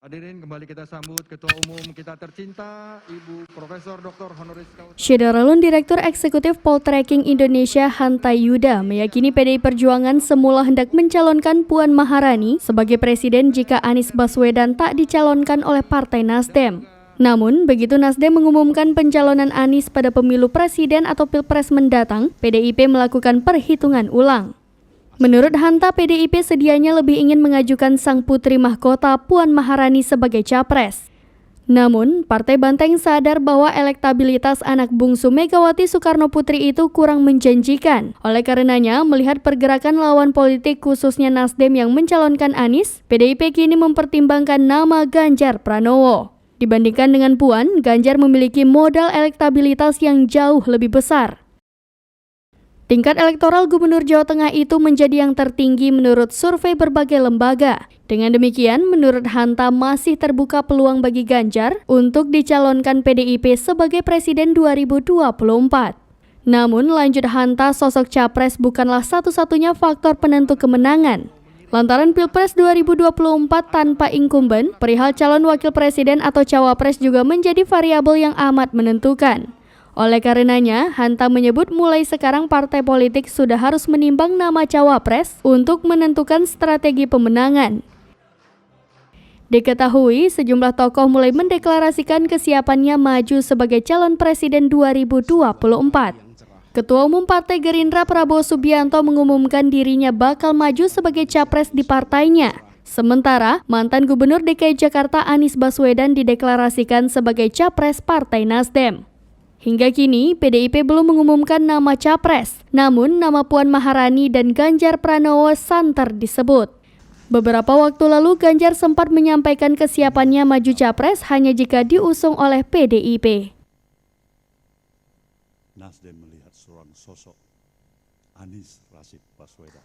Hadirin, kembali kita sambut Ketua Umum kita tercinta, Ibu Profesor Dr. Honoris Causa. Syedaralun Direktur Eksekutif Poltreking Indonesia Hanta Yuda meyakini PDI Perjuangan semula hendak mencalonkan Puan Maharani sebagai presiden jika Anies Baswedan tak dicalonkan oleh Partai Nasdem. Namun, begitu Nasdem mengumumkan pencalonan Anies pada pemilu presiden atau pilpres mendatang, PDIP melakukan perhitungan ulang. Menurut Hanta, PDIP sedianya lebih ingin mengajukan sang putri mahkota Puan Maharani sebagai capres. Namun, Partai Banteng sadar bahwa elektabilitas anak bungsu Megawati Soekarno Putri itu kurang menjanjikan. Oleh karenanya, melihat pergerakan lawan politik khususnya Nasdem yang mencalonkan Anies, PDIP kini mempertimbangkan nama Ganjar Pranowo. Dibandingkan dengan Puan, Ganjar memiliki modal elektabilitas yang jauh lebih besar. Tingkat elektoral Gubernur Jawa Tengah itu menjadi yang tertinggi menurut survei berbagai lembaga. Dengan demikian, menurut Hanta masih terbuka peluang bagi Ganjar untuk dicalonkan PDIP sebagai Presiden 2024. Namun, lanjut Hanta, sosok capres bukanlah satu-satunya faktor penentu kemenangan. Lantaran Pilpres 2024 tanpa incumbent, perihal calon wakil presiden atau cawapres juga menjadi variabel yang amat menentukan. Oleh karenanya, Hanta menyebut mulai sekarang partai politik sudah harus menimbang nama cawapres untuk menentukan strategi pemenangan. Diketahui, sejumlah tokoh mulai mendeklarasikan kesiapannya maju sebagai calon presiden 2024. Ketua Umum Partai Gerindra Prabowo Subianto mengumumkan dirinya bakal maju sebagai capres di partainya. Sementara, mantan Gubernur DKI Jakarta Anies Baswedan dideklarasikan sebagai capres Partai Nasdem. Hingga kini, PDIP belum mengumumkan nama capres, namun nama Puan Maharani dan Ganjar Pranowo santer disebut. Beberapa waktu lalu, Ganjar sempat menyampaikan kesiapannya maju capres hanya jika diusung oleh PDIP. Nasdem melihat seorang sosok Anies Rashid Baswedan